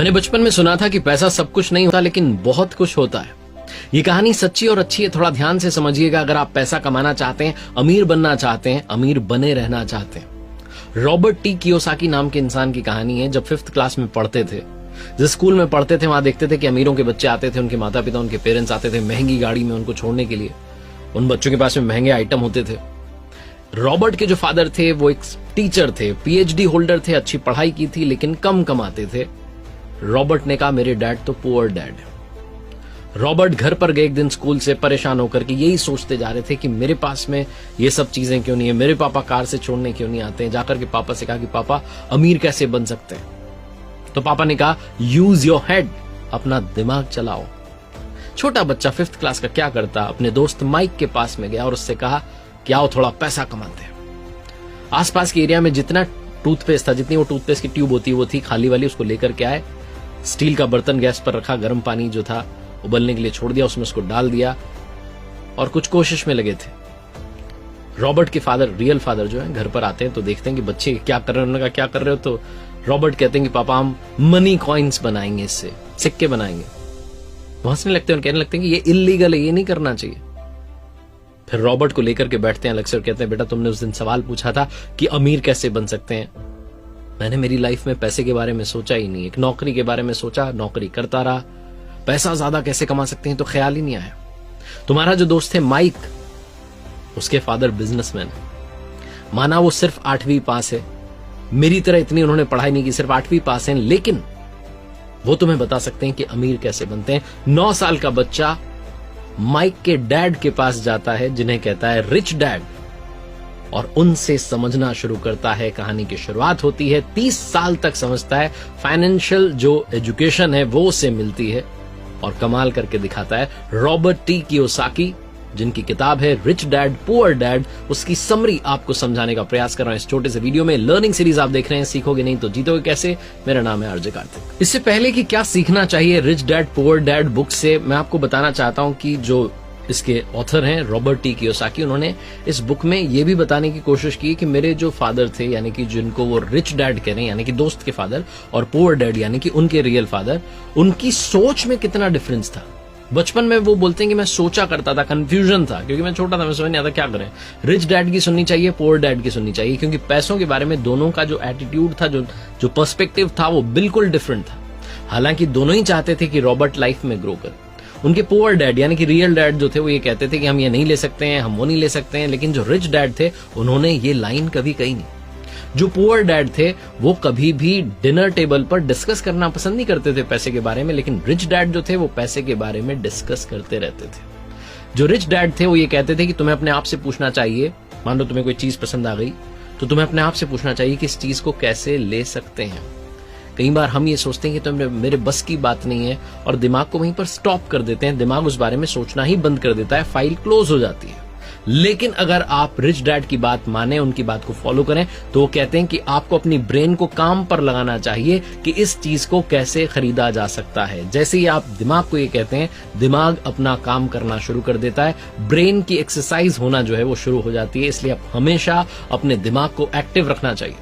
मैंने बचपन में सुना था कि पैसा सब कुछ नहीं होता, लेकिन बहुत कुछ होता है। ये कहानी सच्ची और अच्छी है, थोड़ा ध्यान से समझिएगा। अगर आप पैसा कमाना चाहते हैं, अमीर बनना चाहते हैं, अमीर बने रहना चाहते हैं। रॉबर्ट टी कियोसाकी नाम के इंसान की कहानी है। जब 5th क्लास में पढ़ते थे, जिस स्कूल में पढ़ते थे, वहां देखते थे कि अमीरों के बच्चे आते थे, उनके माता पिता, उनके पेरेंट्स आते थे महंगी गाड़ी में उनको छोड़ने के लिए। उन बच्चों के पास में महंगे आइटम होते थे। रॉबर्ट के जो फादर थे वो एक टीचर थे, PhD होल्डर थे, अच्छी पढ़ाई की थी, लेकिन कम कमाते थे। रॉबर्ट ने कहा मेरे डैड तो पुअर डैड है। रॉबर्ट घर पर गए एक दिन स्कूल से परेशान होकर के यही सोचते जा रहे थे कि मेरे पास में ये सब चीजें क्यों नहीं है, मेरे पापा कार से छोड़ने क्यों नहीं आते हैं। जाकर के पापा से कहा कि पापा अमीर कैसे बन सकते हैं। तो पापा ने कहा यूज योर हेड, अपना दिमाग चलाओ। छोटा बच्चा 5th क्लास का क्या करता, अपने दोस्त माइक के पास में गया और उससे कहा कि आओ थोड़ा पैसा कमाते हैं। आसपास के एरिया में जितना टूथपेस्ट था, जितनी वो टूथपेस्ट की ट्यूब होती है वो थी खाली वाली, उसको लेकर के आए। स्टील का बर्तन गैस पर रखा, गर्म पानी जो था उबलने के लिए छोड़ दिया, उसमें उसको डाल दिया और कुछ कोशिश में लगे थे। रॉबर्ट के फादर, रियल फादर जो है, घर पर आते हैं तो देखते हैं कि बच्चे क्या कर रहे हैं। उन्होंने कहा क्या कर रहे हो? तो रॉबर्ट कहते हैं कि पापा हम मनी कॉइन्स बनाएंगे, इससे सिक्के बनाएंगे। वो हंसने लगते हैं और कहने लगते हैं कि ये इल्लीगल है, ये नहीं करना चाहिए। फिर रॉबर्ट को लेकर के बैठते हैं अलग से और कहते हैं बेटा तुमने उस दिन सवाल पूछा था कि अमीर कैसे बन सकते हैं। मैंने मेरी लाइफ में पैसे के बारे में सोचा ही नहीं, एक नौकरी के बारे में सोचा, नौकरी करता रहा। पैसा ज्यादा कैसे कमा सकते हैं तो ख्याल ही नहीं आया। तुम्हारा जो दोस्त है माइक, उसके फादर बिजनेसमैन है। माना वो सिर्फ 8वीं पास है, मेरी तरह इतनी उन्होंने पढ़ाई नहीं की, सिर्फ 8वीं पास है, लेकिन वो तुम्हें बता सकते हैं कि अमीर कैसे बनते हैं। 9 साल का बच्चा माइक के डैड के पास जाता है, जिन्हें कहता है रिच डैड, और उनसे समझना शुरू करता है। कहानी की शुरुआत होती है, 30 साल तक समझता है। फाइनेंशियल जो एजुकेशन है वो उसे मिलती है और कमाल करके दिखाता है। रॉबर्ट टी कियोसाकी, जिनकी किताब है रिच डैड पुअर डैड, उसकी समरी आपको समझाने का प्रयास कर रहा हूं इस छोटे से वीडियो में। लर्निंग सीरीज आप देख रहे हैं, सीखोगे नहीं तो जीतोगे कैसे। मेरा नाम है आरजे कार्तिक। इससे पहले कि क्या सीखना चाहिए rich dad poor dad book से, मैं आपको बताना चाहता हूं कि जो इसके ऑथर हैं रॉबर्ट टी कियोसाकी, उन्होंने इस बुक में ये भी बताने की कोशिश की कि मेरे जो फादर थे, यानी कि जिनको वो रिच डैड कह रहे हैं, यानी कि दोस्त के फादर, और पुअर डैड यानी कि उनके रियल फादर, उनकी सोच में कितना डिफरेंस था। बचपन में वो बोलते हैं कि मैं सोचा करता था, कंफ्यूजन था, क्योंकि मैं छोटा था, मैं समझ नहीं आता क्या करें। रिच डैड की सुननी चाहिए, पुअर डैड की सुननी चाहिए, क्योंकि पैसों के बारे में दोनों का जो एटीट्यूड था, जो पर्सपेक्टिव था, वो बिल्कुल डिफरेंट था। हालांकि दोनों ही चाहते थे कि रॉबर्ट लाइफ में ग्रो करे। उनके पुअर डैड यानी कि रियल डैड जो थे वो ये कहते थे कि हम ये नहीं ले सकते हैं, हम वो नहीं ले सकते हैं, लेकिन जो रिच डैड थे उन्होंने ये लाइन कभी कही नहीं। जो पुअर डैड थे वो कभी भी डिनर टेबल पर डिस्कस करना पसंद नहीं करते थे पैसे के बारे में, लेकिन रिच डैड जो थे वो पैसे के बारे में डिस्कस करते रहते थे। जो रिच डैड थे वो ये कहते थे कि तुम्हें अपने आप से पूछना चाहिए, मान लो तुम्हें कोई चीज पसंद आ गई तो तुम्हें अपने आप से पूछना चाहिए कि इस चीज को कैसे ले सकते हैं। कई बार हम ये सोचते हैं कि तो मेरे बस की बात नहीं है और दिमाग को वहीं पर स्टॉप कर देते हैं, दिमाग उस बारे में सोचना ही बंद कर देता है, फाइल क्लोज हो जाती है। लेकिन अगर आप रिच डैड की बात माने, उनकी बात को फॉलो करें, तो वो कहते हैं कि आपको अपनी ब्रेन को काम पर लगाना चाहिए कि इस चीज को कैसे खरीदा जा सकता है। जैसे ही आप दिमाग को ये कहते हैं, दिमाग अपना काम करना शुरू कर देता है, ब्रेन की एक्सरसाइज होना जो है वो शुरू हो जाती है। इसलिए आप हमेशा अपने दिमाग को एक्टिव रखना चाहिए।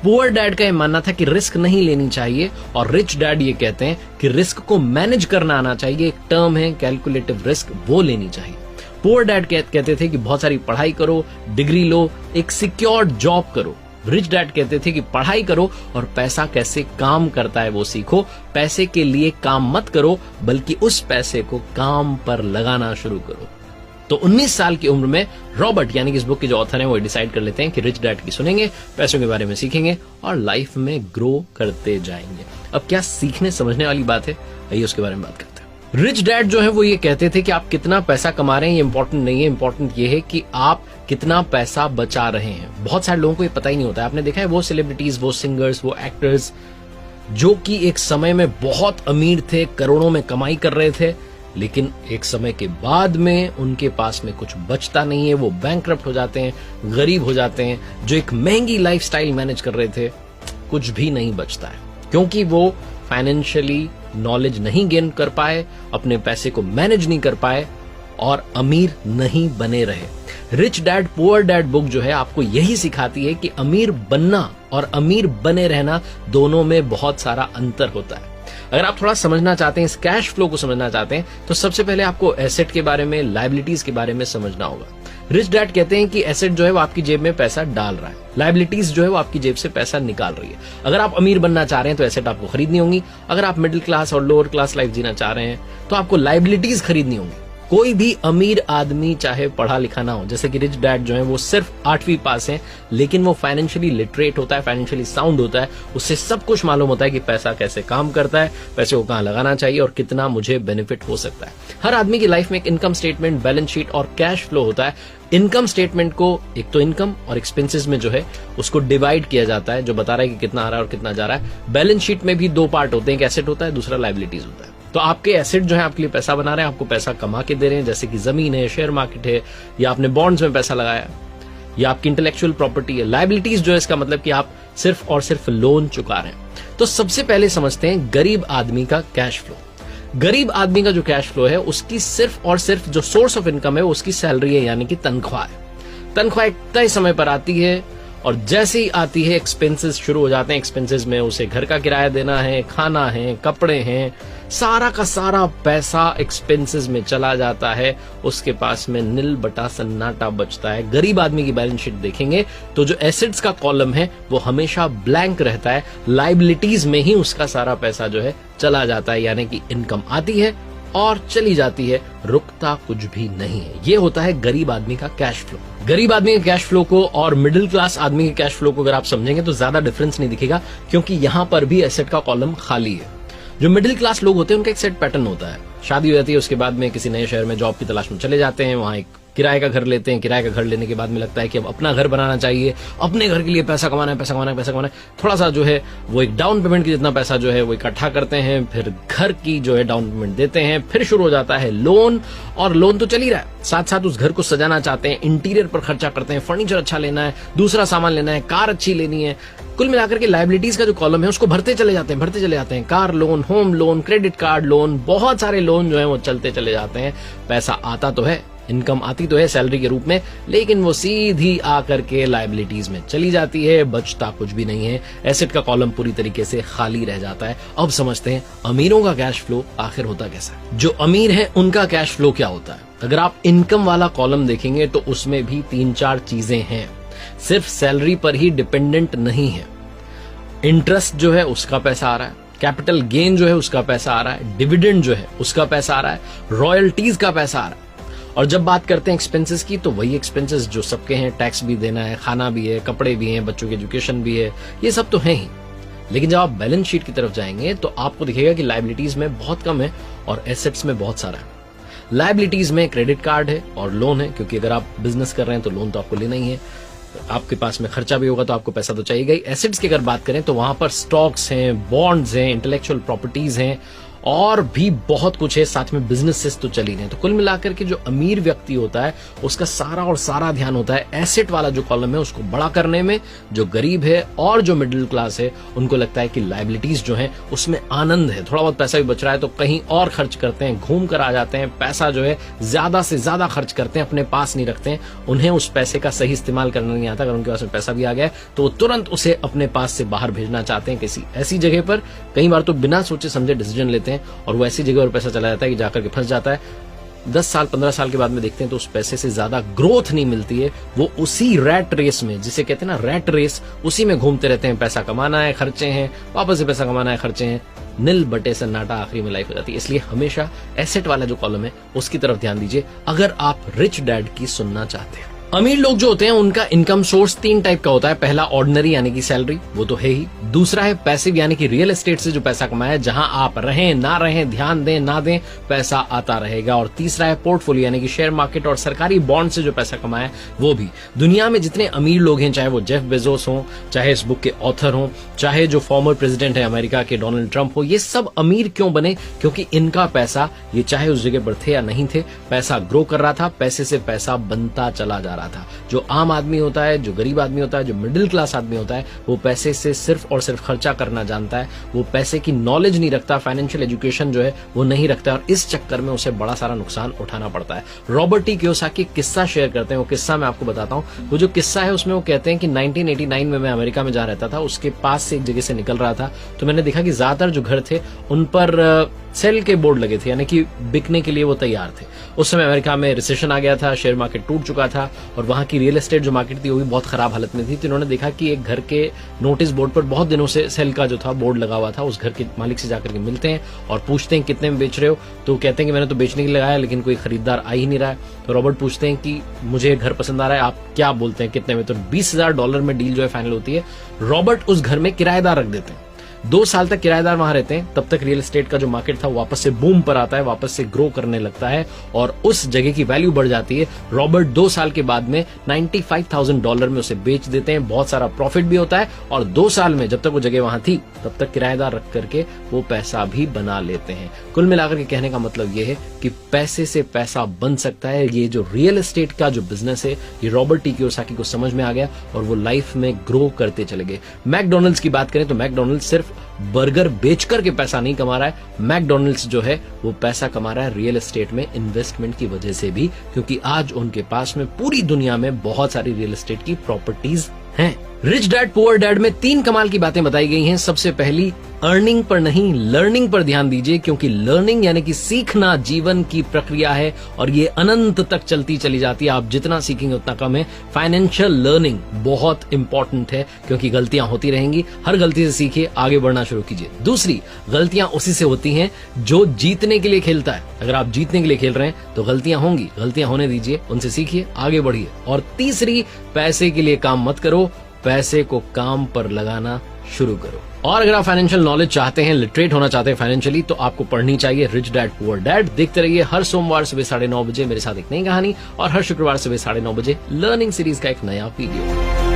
पुअर डैड का यह मानना था कि रिस्क नहीं लेनी चाहिए, और रिच डैड ये कहते हैं कि रिस्क को मैनेज करना आना चाहिए। एक टर्म है कैलकुलेटिव रिस्क, वो लेनी चाहिए। पुअर डैड कहते थे कि बहुत सारी पढ़ाई करो, डिग्री लो, एक सिक्योर्ड जॉब करो। रिच डैड कहते थे कि पढ़ाई करो और पैसा कैसे काम करता है वो सीखो। पैसे के लिए काम मत करो, बल्कि उस पैसे को काम पर लगाना शुरू करो। तो 19 साल की उम्र में रॉबर्ट यानी कि इस बुक के जो ऑथर हैं वो डिसाइड कर लेते हैं कि रिच डैड की सुनेंगे, पैसों के बारे में सीखेंगे और लाइफ में ग्रो करते जाएंगे। अब क्या सीखने समझने वाली बात है, आइए उसके बारे में बात करते हैं। रिच डैड जो है वो ये कहते थे कि आप कितना पैसा कमा रहे हैं ये इंपॉर्टेंट नहीं है, इंपॉर्टेंट ये है कि आप कितना पैसा बचा रहे हैं। बहुत सारे लोगों को ये पता ही नहीं होता है। आपने देखा है वो सेलिब्रिटीज, वो सिंगर्स, वो एक्टर्स जो कि एक समय में बहुत अमीर थे, करोड़ों में कमाई कर रहे थे, लेकिन एक समय के बाद में उनके पास में कुछ बचता नहीं है, वो बैंकरप्ट हो जाते हैं, गरीब हो जाते हैं। जो एक महंगी लाइफस्टाइल मैनेज कर रहे थे, कुछ भी नहीं बचता है, क्योंकि वो फाइनेंशियली नॉलेज नहीं गेन कर पाए, अपने पैसे को मैनेज नहीं कर पाए और अमीर नहीं बने रहे। Rich dad poor dad book जो है आपको यही सिखाती है कि अमीर बनना और अमीर बने रहना दोनों में बहुत सारा अंतर होता है। अगर आप थोड़ा समझना चाहते हैं, इस कैश फ्लो को समझना चाहते हैं, तो सबसे पहले आपको एसेट के बारे में, लायबिलिटीज के बारे में समझना होगा। रिच डैड कहते हैं कि एसेट जो है वो आपकी जेब में पैसा डाल रहा है, लायबिलिटीज जो है वो आपकी जेब से पैसा निकाल रही है। अगर आप अमीर बनना चाह रहे हैं तो एसेट आपको खरीदनी होंगी, अगर आप मिडिल क्लास और लोअर क्लास लाइफ जीना चाह रहे हैं तो आपको लायबिलिटीज खरीदनी होंगी। कोई भी अमीर आदमी चाहे पढ़ा लिखा ना हो, जैसे कि रिच डैड जो है वो सिर्फ 8वीं पास है, लेकिन वो फाइनेंशियली लिटरेट होता है, फाइनेंशियली साउंड होता है, उससे सब कुछ मालूम होता है कि पैसा कैसे काम करता है, पैसे को कहां लगाना चाहिए और कितना मुझे बेनिफिट हो सकता है। हर आदमी की लाइफ में एक इनकम स्टेटमेंट, बैलेंस शीट और कैश फ्लो होता है। इनकम स्टेटमेंट को एक तो इनकम और एक्सपेंसेस में जो है उसको डिवाइड किया जाता है, जो बता रहा है कि कितना आ रहा है और कितना जा रहा है। बैलेंस शीट में भी 2 पार्ट होते हैं, एक एसेट होता है, दूसरा लायबिलिटीज होता है। तो आपके एसेट जो है आपके लिए पैसा बना रहे हैं, आपको पैसा कमा के दे रहे हैं, जैसे कि जमीन है, शेयर मार्केट है, या आपने बॉन्ड्स में पैसा लगाया, या आपकी इंटेलेक्चुअल प्रॉपर्टी है। लायबिलिटीज जो है इसका मतलब कि आप सिर्फ और सिर्फ लोन चुका रहे हैं। तो सबसे पहले समझते हैं गरीब आदमी का कैश फ्लो। गरीब आदमी का जो कैश फ्लो है उसकी सिर्फ और सिर्फ जो सोर्स ऑफ इनकम है उसकी सैलरी है, यानी कि तनख्वाह है। तनख्वाह एक तय समय पर आती है और जैसे ही आती है एक्सपेंसेस शुरू हो जाते हैं। एक्सपेंसेस में उसे घर का किराया देना है, खाना है, कपड़े हैं, सारा का सारा पैसा एक्सपेंसेस में चला जाता है। उसके पास में नील बटा सन्नाटा बचता है। गरीब आदमी की बैलेंस शीट देखेंगे तो जो एसेट्स का कॉलम है वो हमेशा ब्लैंक रहता है, लायबिलिटीज में ही उसका सारा पैसा जो है चला जाता है, यानी कि इनकम आती है और चली जाती है, रुकता कुछ भी नहीं है। ये होता है गरीब आदमी का कैश फ्लो। गरीब आदमी के कैश फ्लो को और मिडिल क्लास आदमी के कैश फ्लो को अगर आप समझेंगे तो ज्यादा डिफरेंस नहीं दिखेगा, क्योंकि यहां पर भी एसेट का कॉलम खाली है। जो मिडिल क्लास लोग होते हैं उनका एक सेट पैटर्न होता है। शादी हो जाती है, उसके बाद में किसी नए शहर में जॉब की तलाश में चले जाते हैं, वहां एक किराए का घर लेते हैं। किराए का घर लेने के बाद में लगता है कि अब अपना घर बनाना चाहिए, अपने घर के लिए पैसा कमाना है, पैसा कमाना है, पैसा कमाना है। थोड़ा सा जो है वो एक डाउन पेमेंट की जितना पैसा जो है वो इकट्ठा करते हैं, फिर घर की जो है डाउन पेमेंट देते हैं, फिर शुरू हो जाता है लोन। और लोन तो चल ही रहा है, साथ साथ उस घर को सजाना चाहते हैं, इंटीरियर पर खर्चा करते हैं, फर्नीचर अच्छा लेना है, दूसरा सामान लेना है, कार अच्छी लेनी है। कुल मिलाकर के लायबिलिटीज का जो कॉलम है उसको भरते चले जाते हैं। Car loan, home loan, credit card loan, बहुत सारे लोन जो है वो चलते चले जाते हैं। पैसा आता तो है, इनकम आती तो है सैलरी के रूप में, लेकिन वो सीधी आकर के लायबिलिटीज में चली जाती है, बचता कुछ भी नहीं है। एसेट का कॉलम पूरी तरीके से खाली रह जाता है। अब समझते हैं अमीरों का कैश फ्लो आखिर होता कैसा है। जो अमीर है उनका कैश फ्लो क्या होता है। अगर आप इनकम वाला कॉलम देखेंगे तो उसमें भी 3-4 चीजें हैं, सिर्फ सैलरी पर ही डिपेंडेंट नहीं है। इंटरेस्ट जो है उसका पैसा आ रहा है, कैपिटल गेन जो है उसका पैसा आ रहा है, डिविडेंड जो है उसका पैसा आ रहा है, रॉयल्टीज का पैसा आ रहा है। और जब बात करते हैं एक्सपेंसेस की तो वही एक्सपेंसेस जो सबके हैं, टैक्स भी देना है, खाना भी है, कपड़े भी हैं, बच्चों की एजुकेशन भी है, ये सब तो है ही। लेकिन जब आप बैलेंस शीट की तरफ जाएंगे तो आपको दिखेगा कि लायबिलिटीज में बहुत कम है और एसेट्स में बहुत सारा है। लायबिलिटीज में क्रेडिट कार्ड है और लोन है, क्योंकि अगर आप बिजनेस कर रहे हैं तो लोन तो आपको लेना ही है, आपके पास में खर्चा भी होगा तो आपको पैसा तो चाहिएगा ही। एसेट्स की अगर बात करें तो वहां पर स्टॉक्स हैं, बॉन्ड्स हैं, इंटेलेक्चुअल प्रॉपर्टीज हैं और भी बहुत कुछ है, साथ में बिजनेसेस तो चल ही रहे हैं। तो कुल मिलाकर के जो अमीर व्यक्ति होता है उसका सारा और सारा ध्यान होता है एसेट वाला जो कॉलम है उसको बड़ा करने में। जो गरीब है और जो मिडिल क्लास है उनको लगता है कि लायबिलिटीज जो है उसमें आनंद है, थोड़ा बहुत पैसा भी बच रहा है तो कहीं और खर्च करते हैं, घूम कर आ जाते हैं, पैसा जो है ज्यादा से ज्यादा खर्च करते हैं, अपने पास नहीं रखते हैं। उन्हें उस पैसे का सही इस्तेमाल करना नहीं आता। अगर उनके पास में पैसा भी आ गया है तो वो तुरंत उसे अपने पास से बाहर भेजना चाहते हैं किसी ऐसी जगह पर, कई बार तो बिना सोचे समझे डिसीजन लेते हैं और वो ऐसी जगह पर पैसा चला जाता है कि जाकर के फंस जाता है। 10 साल 15 साल के बाद में देखते हैं तो उस पैसे से ज्यादा ग्रोथ नहीं मिलती है। वो उसी रैट रेस में, जिसे कहते हैं ना रैट रेस, उसी में घूमते रहते हैं। पैसा कमाना है, खर्चे हैं, वापस से पैसा कमाना है, खर्चे हैं, नील बटे सन्नाटा आखिरी में लाइफ हो जाती है। इसलिए हमेशा एसेट वाला जो कॉलम है उसकी तरफ ध्यान दीजिए अगर आप रिच डैड की सुनना चाहते हैं। अमीर लोग जो होते हैं उनका इनकम सोर्स 3 टाइप का होता है। पहला ऑर्डिनरी यानी कि सैलरी, वो तो है ही। दूसरा है पैसिव यानी कि रियल एस्टेट से जो पैसा कमाया, जहां आप रहें ना रहें, ध्यान दें ना दें, पैसा आता रहेगा। और तीसरा है पोर्टफोलियो यानी कि शेयर मार्केट और सरकारी बॉन्ड से जो पैसा कमाया वो भी। दुनिया में जितने अमीर लोग हैं, चाहे वो जेफ बेजोस हो, चाहे इस बुक के ऑथर हो, चाहे जो फॉर्मर प्रेसिडेंट है अमेरिका के डोनाल्ड ट्रंप हो, ये सब अमीर क्यों बने? क्योंकि इनका पैसा, ये चाहे उस जगह पर थे या नहीं थे, पैसा ग्रो कर रहा था, पैसे से पैसा बनता चला जा रहा रहा था। जो आम आदमी होता है, जो गरीब आदमी होता है, जो मिडिल क्लास आदमी होता है, वो पैसे से सिर्फ और सिर्फ खर्चा करना जानता है, वो पैसे की नॉलेज नहीं रखता, फाइनेंशियल एजुकेशन जो है वो नहीं रखता, और इस चक्कर में उसे बड़ा सारा नुकसान उठाना पड़ता है। रॉबर्ट टी कियोसाकी किस्सा शेयर करते हैं, वो किस्सा मैं आपको बताता हूं। वो जो किस्सा है उसमें वो कहते हैं कि 1989 में मैं अमेरिका में जहाँ रहता था उसके पास से एक जगह से निकल रहा था, तो मैंने देखा कि ज्यादातर जो घर थे उन पर सेल के बोर्ड लगे थे, यानी कि बिकने के लिए वो तैयार थे। उस समय अमेरिका में रिसेशन आ गया था, शेयर मार्केट टूट चुका था और वहां की रियल एस्टेट जो मार्केट थी वो भी बहुत खराब हालत में थी। तो इन्होंने देखा कि एक घर के नोटिस बोर्ड पर बहुत दिनों से सेल का जो था बोर्ड लगा हुआ था। उस घर के मालिक से जाकर के मिलते हैं और पूछते हैं कितने में बेच रहे हो, तो कहते हैं कि मैंने तो बेचने के लिए लगाया लेकिन कोई खरीदार आ ही नहीं रहा है। तो रॉबर्ट पूछते हैं कि मुझे घर पसंद आ रहा है, आप क्या बोलते हैं कितने में? तो $20,000 में डील जो है फाइनल होती है। रॉबर्ट उस घर में किराएदार रख देते हैं, 2 साल तक किराएदार वहां रहते हैं। तब तक रियल एस्टेट का जो मार्केट था वो वापस से बूम पर आता है, वापस से ग्रो करने लगता है और उस जगह की वैल्यू बढ़ जाती है। रॉबर्ट 2 साल के बाद में $95,000 में उसे बेच देते हैं, बहुत सारा प्रॉफिट भी होता है और 2 साल में जब तक वो जगह वहां थी तब तक किराएदार रख करके वो पैसा भी बना लेते हैं। कुल मिलाकर के कहने का मतलब ये है कि पैसे से पैसा बन सकता है। ये जो रियल एस्टेट का जो बिजनेस है ये रॉबर्ट टी कियोसाकी को समझ में आ गया और वो लाइफ में ग्रो करते चले गए। मैकडोनल्ड्स की बात करें तो मैकडोनल्ड्स सिर्फ बर्गर बेचकर के पैसा नहीं कमा रहा है, मैकडोनल्ड्स जो है वो पैसा कमा रहा है रियल एस्टेट में इन्वेस्टमेंट की वजह से भी, क्योंकि आज उनके पास में पूरी दुनिया में बहुत सारी रियल एस्टेट की प्रॉपर्टीज हैं। रिच डैड पुअर डैड में 3 कमाल की बातें बताई गई हैं। सबसे पहली, अर्निंग पर नहीं लर्निंग पर ध्यान दीजिए, क्योंकि लर्निंग यानी कि सीखना जीवन की प्रक्रिया है और ये अनंत तक चलती चली जाती है। आप जितना सीखेंगे उतना कम है। फाइनेंशियल लर्निंग बहुत इंपॉर्टेंट है क्योंकि गलतियां होती रहेंगी, हर गलती से सीखिए, आगे बढ़ना शुरू कीजिए। दूसरी, गलतियां उसी से होती हैं जो जीतने के लिए खेलता है। अगर आप जीतने के लिए खेल रहे हैं तो गलतियां होंगी, गलतियां होने दीजिए, उनसे सीखिए, आगे बढ़िए। और तीसरी, पैसे के लिए काम मत करो, पैसे को काम पर लगाना शुरू करो। और अगर आप फाइनेंशियल नॉलेज चाहते हैं, लिटरेट होना चाहते हैं फाइनेंशियली, तो आपको पढ़नी चाहिए रिच डैड पुअर डैड। देखते रहिए हर सोमवार सुबह 9:30 बजे मेरे साथ एक नई कहानी और हर शुक्रवार सुबह 9:30 बजे लर्निंग सीरीज का एक नया वीडियो।